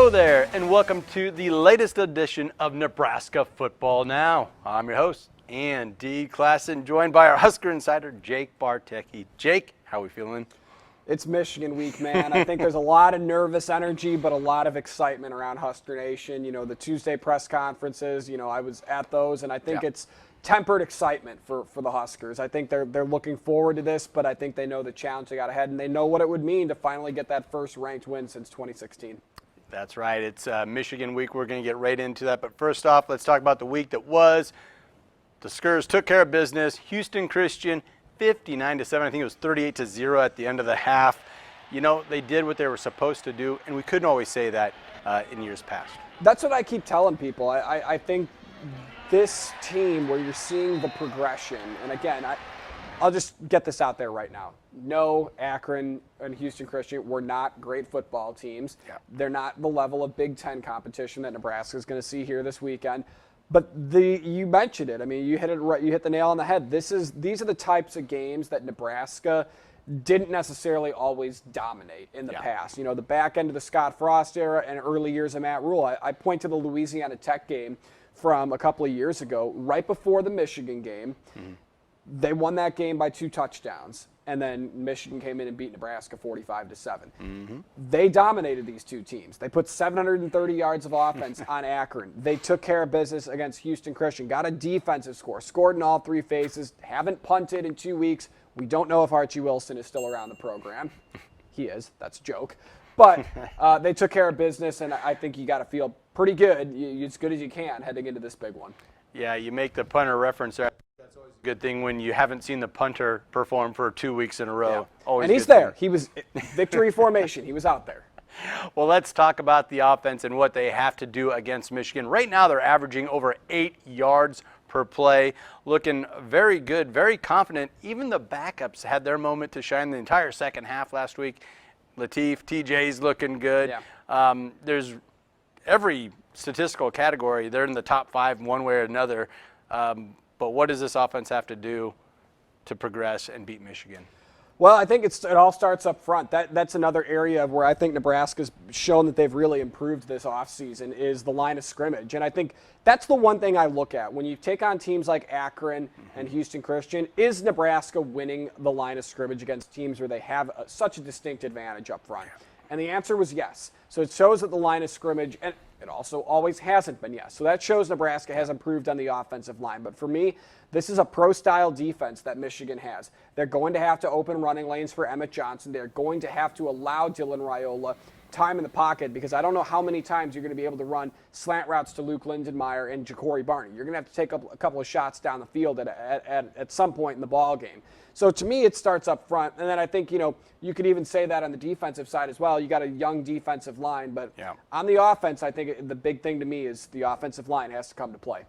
Hello there, and welcome to the latest edition of Nebraska Football Now. I'm your host, Andy Classen, joined by our Husker insider, Jake Bartecki. Jake, how are we feeling? It's Michigan week, man. I think there's a lot of nervous energy, but a lot of excitement around Husker Nation. You know, the Tuesday press conferences, I was at those, and I think it's tempered excitement for the Huskers. I think they're looking forward to this, but I think they know the challenge they got ahead, and they know what it would mean to finally get that first ranked win since 2016. That's right. It's Michigan week. We're going to get right into that. But first off, let's talk about the week that was. The Skurs took care of business. Houston Christian, 59-7. I think it was 38-0 at the end of the half. They did what they were supposed to do, and we couldn't always say that in years past. That's what I keep telling people. I think this team where you're seeing the progression, and again, I'll just get this out there right now. No, Akron and Houston Christian were not great football teams. Yeah. They're not the level of Big Ten competition that Nebraska is going to see here this weekend. But you mentioned it. I mean, you hit it right. You hit the nail on the head. These are the types of games that Nebraska didn't necessarily always dominate in the past. The back end of the Scott Frost era and early years of Matt Rhule. I point to the Louisiana Tech game from a couple of years ago, right before the Michigan game. Mm-hmm. They won that game by 2 touchdowns, and then Michigan came in and beat Nebraska 45-7. Mm-hmm. They dominated these two teams. They put 730 yards of offense on Akron. They took care of business against Houston Christian, got a defensive score, scored in all 3 phases, haven't punted in 2 weeks. We don't know if Archie Wilson is still around the program. He is. That's a joke. But they took care of business, and I think you got to feel pretty good, as good as you can, heading into this big one. Yeah, you make the punter reference there. That's always a good thing when you haven't seen the punter perform for 2 weeks in a row. Yeah. Always and he's there. He was victory formation. He was out there. Well, let's talk about the offense and what they have to do against Michigan. Right now, they're averaging over 8 yards per play, looking very good, very confident. Even the backups had their moment to shine the entire second half last week. Latif, TJ's looking good. Yeah. There's every statistical category, they're in the top 5 one way or another. But what does this offense have to do to progress and beat Michigan? Well, I think it all starts up front. That's another area where I think Nebraska's shown that they've really improved this offseason is the line of scrimmage. And I think that's the one thing I look at. When you take on teams like Akron and Houston Christian, is Nebraska winning the line of scrimmage against teams where they have such a distinct advantage up front? And the answer was yes. So it shows that the line of scrimmage, and it also always hasn't been yes. So that shows Nebraska has improved on the offensive line. But for me, this is a pro-style defense that Michigan has. They're going to have to open running lanes for Emmett Johnson. They're going to have to allow Dylan Raiola time in the pocket because I don't know how many times you're going to be able to run slant routes to Luke Lindenmeyer and Ja'Cory Barney. You're going to have to take a couple of shots down the field at some point in the ball game. So to me, it starts up front. And then I think, you could even say that on the defensive side as well. You got a young defensive line. But on the offense, I think the big thing to me is the offensive line has to come to play.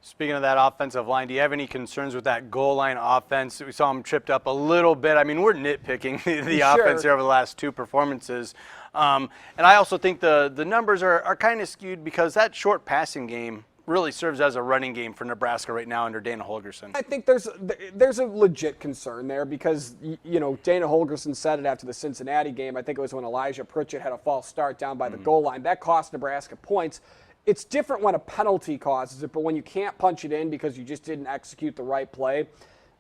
Speaking of that offensive line, do you have any concerns with that goal line offense? We saw them tripped up a little bit. I mean, we're nitpicking the offense here over the last 2 performances. And I also think the numbers are kind of skewed because that short passing game really serves as a running game for Nebraska right now under Dana Holgorsen. I think there's a legit concern there because, Dana Holgorsen said it after the Cincinnati game. I think it was when Elijah Pritchett had a false start down by the goal line. That cost Nebraska points. It's different when a penalty causes it, but when you can't punch it in because you just didn't execute the right play,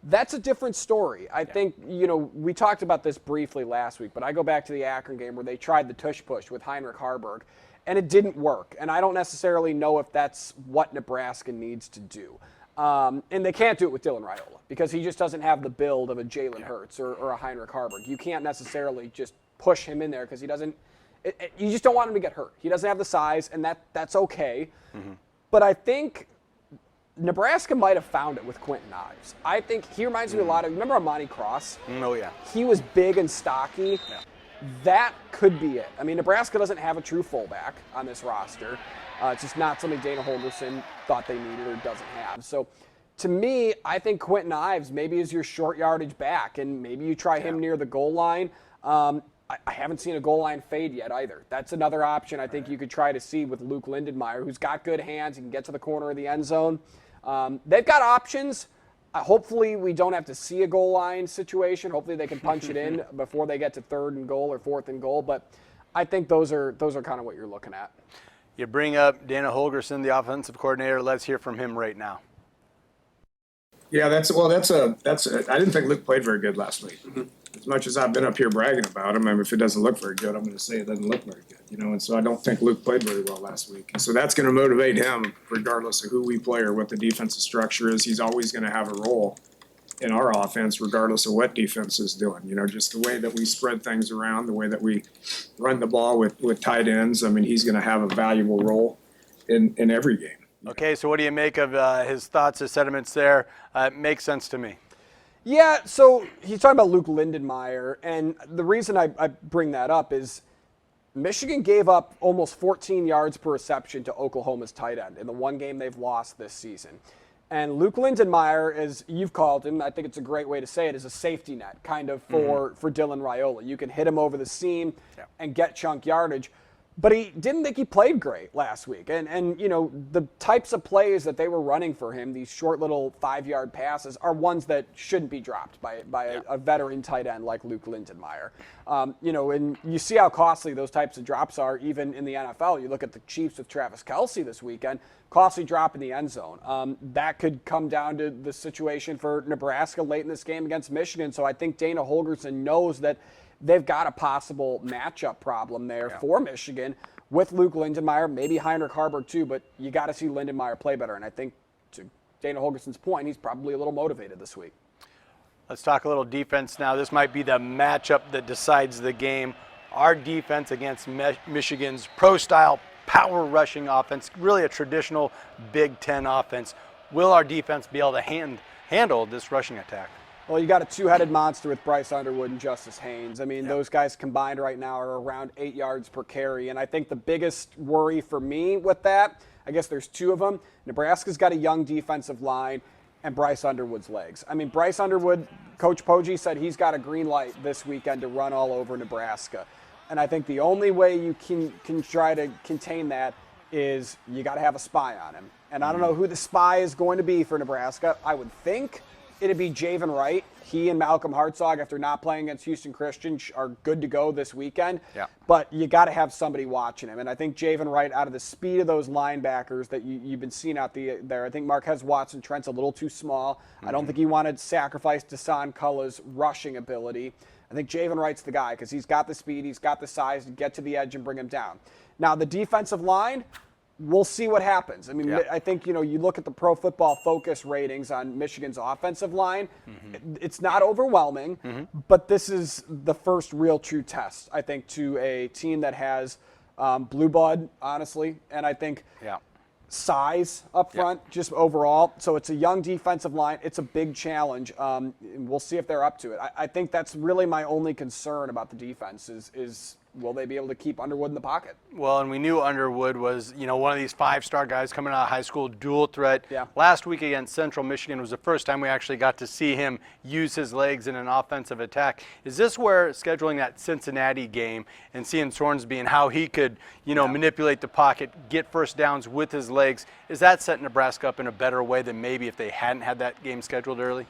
that's a different story. I think, we talked about this briefly last week, but I go back to the Akron game where they tried the tush push with Heinrich Harburg, and it didn't work. And I don't necessarily know if that's what Nebraska needs to do. And they can't do it with Dylan Raiola because he just doesn't have the build of a Jalen Hurts or a Heinrich Harburg. You can't necessarily just push him in there because he doesn't. You just don't want him to get hurt. He doesn't have the size, and that's okay. Mm-hmm. But I think Nebraska might have found it with Quentin Ives. I think he reminds me a lot of, remember Amani Cross? Oh, yeah. He was big and stocky. Yeah. That could be it. I mean, Nebraska doesn't have a true fullback on this roster. It's just not something Dana Holgorsen thought they needed or doesn't have. So, to me, I think Quentin Ives maybe is your short yardage back, and maybe you try him near the goal line. I haven't seen a goal line fade yet either. That's another option I think you could try to see with Luke Lindenmeyer, who's got good hands. He can get to the corner of the end zone. They've got options. Hopefully we don't have to see a goal line situation. Hopefully they can punch it in before they get to 3rd and goal or 4th and goal. But I think those are kind of what you're looking at. You bring up Dana Holgorsen, the offensive coordinator. Let's hear from him right now. Yeah, I didn't think Luke played very good last week. As much as I've been up here bragging about him, I mean, if it doesn't look very good, I'm going to say it doesn't look very good, and so I don't think Luke played very well last week. And so that's going to motivate him regardless of who we play or what the defensive structure is. He's always going to have a role in our offense regardless of what defense is doing. Just the way that we spread things around, the way that we run the ball with tight ends. I mean, he's going to have a valuable role in every game. Okay, so what do you make of his thoughts, his sentiments there? It makes sense to me. Yeah, so he's talking about Luke Lindenmeyer, and the reason I bring that up is Michigan gave up almost 14 yards per reception to Oklahoma's tight end in the one game they've lost this season. And Luke Lindenmeyer, as you've called him, I think it's a great way to say it, is a safety net kind of for Dylan Raiola. You can hit him over the seam and get chunk yardage. But he didn't think he played great last week. And the types of plays that they were running for him, these short little 5-yard passes, are ones that shouldn't be dropped by a veteran tight end like Luke Lindenmeyer. And you see how costly those types of drops are even in the NFL. You look at the Chiefs with Travis Kelce this weekend, costly drop in the end zone. That could come down to the situation for Nebraska late in this game against Michigan. So I think Dana Holgorsen knows that they've got a possible matchup problem there for Michigan with Luke Lindenmeyer, maybe Heinrich Haarberg too, but you got to see Lindenmeyer play better. And I think, to Dana Holgorsen's point, he's probably a little motivated this week. Let's talk a little defense now. This might be the matchup that decides the game. Our defense against Michigan's pro-style power rushing offense, really a traditional Big Ten offense. Will our defense be able to handle this rushing attack? Well, you got a two-headed monster with Bryce Underwood and Justice Haynes. I mean, those guys combined right now are around 8 yards per carry. And I think the biggest worry for me with that, I guess there's two of them. Nebraska's got a young defensive line and Bryce Underwood's legs. I mean, Bryce Underwood, Coach Poggi said he's got a green light this weekend to run all over Nebraska. And I think the only way you can try to contain that is you got to have a spy on him. And I don't know who the spy is going to be for Nebraska. I would think it'd be Javen Wright. He and Malcolm Hartzog, after not playing against Houston Christian, are good to go this weekend. Yeah. But you got to have somebody watching him. And I think Javen Wright, out of the speed of those linebackers that you've been seeing out there, I think Marquez Watson-Trent's a little too small. I don't think he wanted to sacrifice Desan Culla's rushing ability. I think Javen Wright's the guy because he's got the speed, he's got the size to get to the edge and bring him down. Now, the defensive line, we'll see what happens. I mean, I think, you look at the Pro Football Focus ratings on Michigan's offensive line. It's not overwhelming, but this is the first real true test, I think, to a team that has blue blood, honestly, and I think size up front, just overall. So it's a young defensive line. It's a big challenge. We'll see if they're up to it. I think that's really my only concern about the defense is will they be able to keep Underwood in the pocket? Well, and we knew Underwood was, one of these 5-star guys coming out of high school, dual threat. Yeah. Last week against Central Michigan was the first time we actually got to see him use his legs in an offensive attack. Is this where scheduling that Cincinnati game and seeing Sornsby and how he could, manipulate the pocket, get first downs with his legs, is that set Nebraska up in a better way than maybe if they hadn't had that game scheduled early?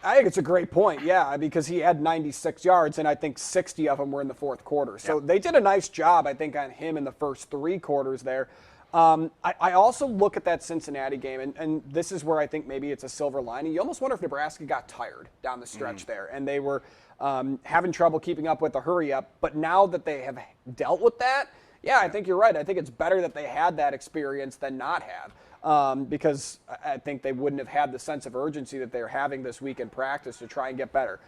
I think it's a great point, because he had 96 yards, and I think 60 of them were in the fourth quarter. So they did a nice job, I think, on him in the first 3 quarters there. I also look at that Cincinnati game, and this is where I think maybe it's a silver lining. You almost wonder if Nebraska got tired down the stretch there, and they were having trouble keeping up with the hurry-up. But now that they have dealt with that, I think you're right. I think it's better that they had that experience than not have. Because I think they wouldn't have had the sense of urgency that they're having this week in practice to try and get better.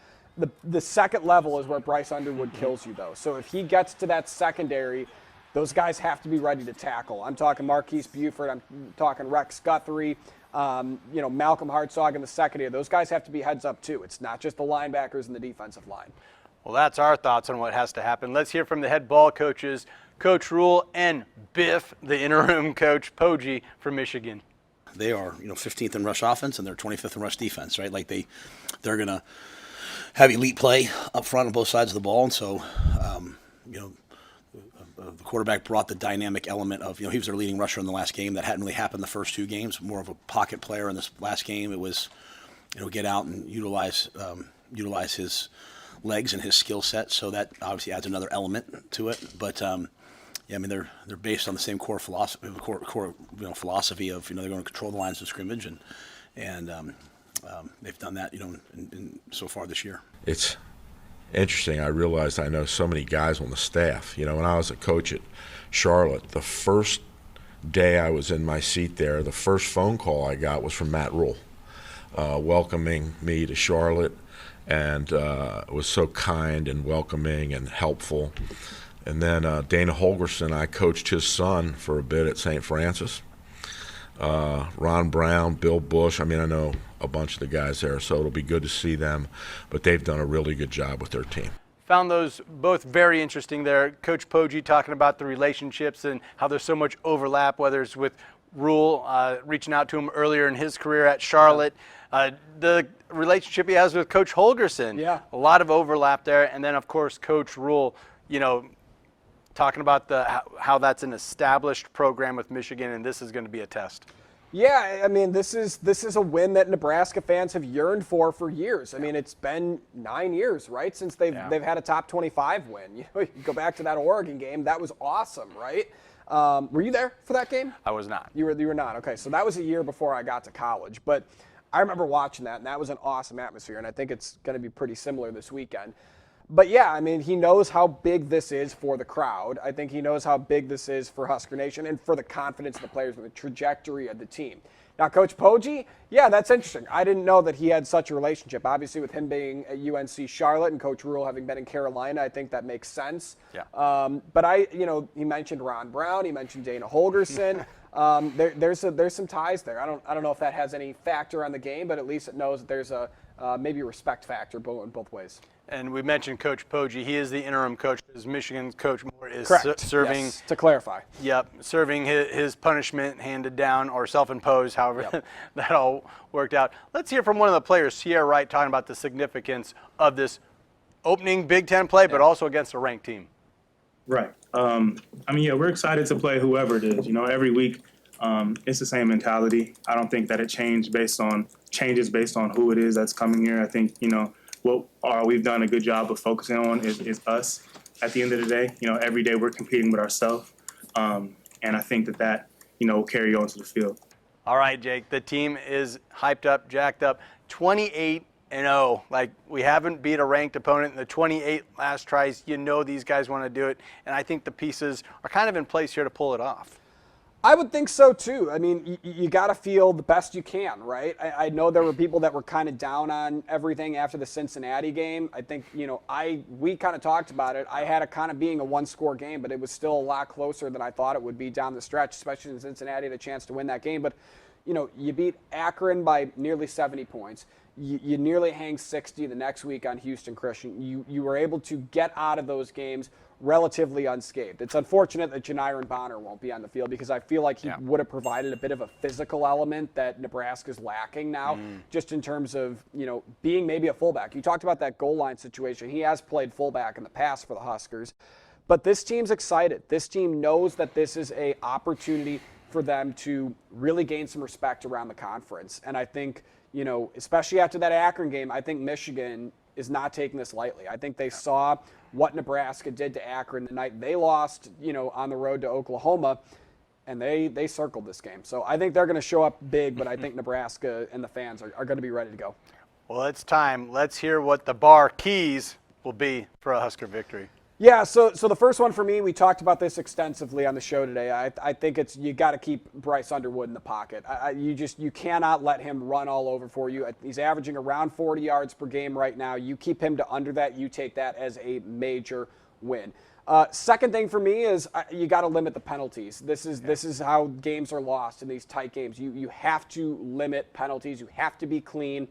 The second level is where Bryce Underwood kills you, though. So if he gets to that secondary, those guys have to be ready to tackle. I'm talking Marquise Buford. I'm talking Rex Guthrie. Malcolm Hartzog in the secondary. Those guys have to be heads up, too. It's not just the linebackers and the defensive line. Well, that's our thoughts on what has to happen. Let's hear from the head ball coaches, Coach Rhule and Biff, the interim coach, Poggi from Michigan. They are, 15th in rush offense and they're 25th in rush defense, right? Like they're going to have elite play up front on both sides of the ball. And so, the quarterback brought the dynamic element of, he was their leading rusher in the last game. That hadn't really happened the first 2 games. More of a pocket player in this last game. It was, get out and utilize his legs and his skill set. So that obviously adds another element to it. But yeah, I mean they're based on the same core philosophy, philosophy of they're going to control the lines of scrimmage, and they've done that in so far this year. It's interesting. I realized I know so many guys on the staff. When I was a coach at Charlotte, the first day I was in my seat there, the first phone call I got was from Matt Rhule, welcoming me to Charlotte, and was so kind and welcoming and helpful. And then Dana Holgorsen, I coached his son for a bit at St. Francis. Ron Brown, Bill Bush, I know a bunch of the guys there, so it'll be good to see them. But they've done a really good job with their team. Found those both very interesting there. Coach Poggi talking about the relationships and how there's so much overlap, whether it's with Rhule, reaching out to him earlier in his career at Charlotte. The relationship he has with Coach Holgorsen. Yeah. A lot of overlap there. And then, of course, Coach Rhule, talking about how that's an established program with Michigan, and this is going to be a test. Yeah, this is a win that Nebraska fans have yearned for years. It's been 9 years, right, since they've had a top 25 win. You go back to that Oregon game, that was awesome, right? Were you there for that game? I was not. You were not. Okay, so that was a year before I got to college, but I remember watching that, and that was an awesome atmosphere, and I think it's going to be pretty similar this weekend. But yeah, he knows how big this is for the crowd. I think he knows how big this is for Husker Nation and for the confidence of the players and the trajectory of the team. Now, Coach Poggi, yeah, that's interesting. I didn't know that he had such a relationship. Obviously, with him being at UNC Charlotte and Coach Rhule having been in Carolina, I think that makes sense. Yeah. But he mentioned Ron Brown, he mentioned Dana Holgorsen. There's some ties there. I don't know if that has any factor on the game, but at least it knows that there's a maybe a respect factor in both ways. And we mentioned Coach Poggi. He is the interim coach. As Michigan's Coach Moore is serving. Yes, to clarify. Yep, serving his punishment handed down or self-imposed, however that all worked out. Let's hear from one of the players, Sierra Wright, talking about the significance of this opening Big Ten play, but also against a ranked team. Right. We're excited to play whoever it is. Every week it's the same mentality. I don't think that it changes based on who it is that's coming here. I think, what we've done a good job of focusing on is us at the end of the day. Every day we're competing with ourselves. And I think that will carry on to the field. All right, Jake, the team is hyped up, jacked up, 28-0. Like, we haven't beat a ranked opponent in the 28 last tries. These guys want to do it. And I think the pieces are kind of in place here to pull it off. I would think so, too. You got to feel the best you can, right? I know there were people that were kind of down on everything after the Cincinnati game. I think, we kind of talked about it. I had it kind of being a one-score game, but it was still a lot closer than I thought it would be down the stretch, especially in Cincinnati had a chance to win that game. But, you beat Akron by nearly 70 points. You nearly hang 60 the next week on Houston Christian. You were able to get out of those games relatively unscathed. It's unfortunate that Janiron Bonner won't be on the field because I feel like he would have provided a bit of a physical element that Nebraska's lacking now, just in terms of, being maybe a fullback. You talked about that goal line situation. He has played fullback in the past for the Huskers. But this team's excited. This team knows that this is an opportunity for them to really gain some respect around the conference. And I think, especially after that Akron game, I think Michigan is not taking this lightly. I think they saw what Nebraska did to Akron the night they lost, on the road to Oklahoma, and they circled this game. So I think they're going to show up big, but I think Nebraska and the fans are going to be ready to go. Well, it's time. Let's hear what the bar keys will be for a Husker victory. Yeah, so the first one for me, we talked about this extensively on the show today. I think it's you got to keep Bryce Underwood in the pocket. You cannot let him run all over for you. He's averaging around 40 yards per game right now. You keep him to under that, you take that as a major win. Second thing for me is you got to limit the penalties. This is how games are lost in these tight games. You have to limit penalties. You have to be clean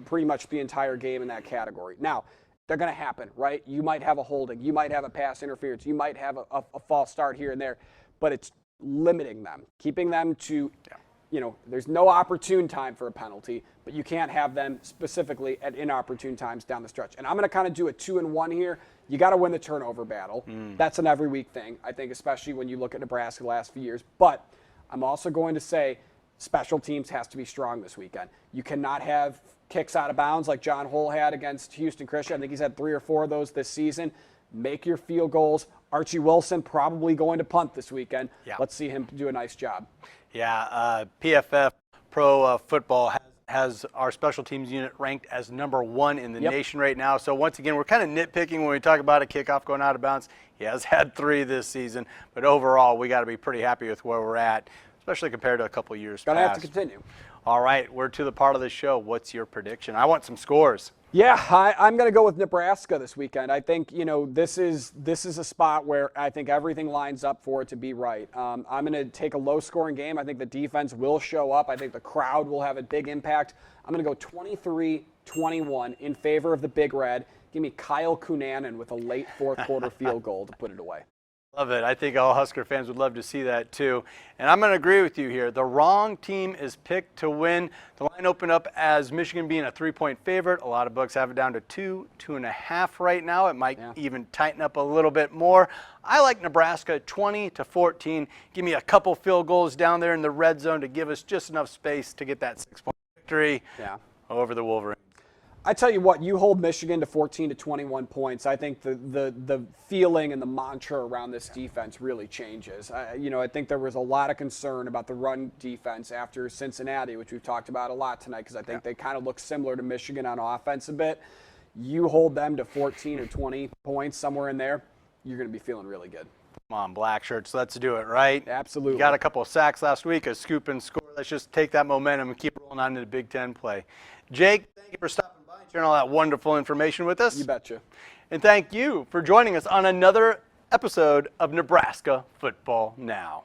pretty much the entire game in that category. Now, they're going to happen, right? You might have a holding. You might have a pass interference. You might have a false start here and there. But it's limiting them, keeping them to, there's no opportune time for a penalty, but you can't have them specifically at inopportune times down the stretch. And I'm going to kind of do a 2-and-1 here. You got to win the turnover battle. That's an every week thing, I think, especially when you look at Nebraska the last few years. But I'm also going to say Special teams has to be strong this weekend. You cannot have kicks out of bounds like John Hull had against Houston Christian. I think he's had 3 or 4 of those this season. Make your field goals. Archie Wilson probably going to punt this weekend. Yeah. Let's see him do a nice job. Yeah, PFF Pro Football has our special teams unit ranked as number 1 in the nation right now. So once again, we're kind of nitpicking when we talk about a kickoff going out of bounds. He has had 3 this season, but overall, we got to be pretty happy with where we're at, especially compared to a couple years Gonna past. have to continue. All right, we're to the part of the show. What's your prediction? I want some scores. Yeah, I'm going to go with Nebraska this weekend. I think, this is a spot where I think everything lines up for it to be right. I'm going to take a low-scoring game. I think the defense will show up. I think the crowd will have a big impact. I'm going to go 23-21 in favor of the Big Red. Give me Kyle Cunanan with a late fourth-quarter field goal to put it away. Love it. I think all Husker fans would love to see that too. And I'm going to agree with you here. The wrong team is picked to win. The line opened up as Michigan being a 3-point favorite. A lot of books have it down to 2.5 right now. It might even tighten up a little bit more. I like Nebraska 20-14. Give me a couple field goals down there in the red zone to give us just enough space to get that 6-point victory over the Wolverines. I tell you what, you hold Michigan to 14 to 21 points. I think the feeling and the mantra around this defense really changes. I think there was a lot of concern about the run defense after Cincinnati, which we've talked about a lot tonight, because I think they kind of look similar to Michigan on offense a bit. You hold them to 14 or 20 points, somewhere in there, you're going to be feeling really good. Come on, black shirts, let's do it, right? Absolutely. You got a couple of sacks last week, a scoop and score. Let's just take that momentum and keep rolling on into the Big Ten play. Jake, thank you for stopping by and sharing all that wonderful information with us. You betcha. And thank you for joining us on another episode of Nebraska Football Now.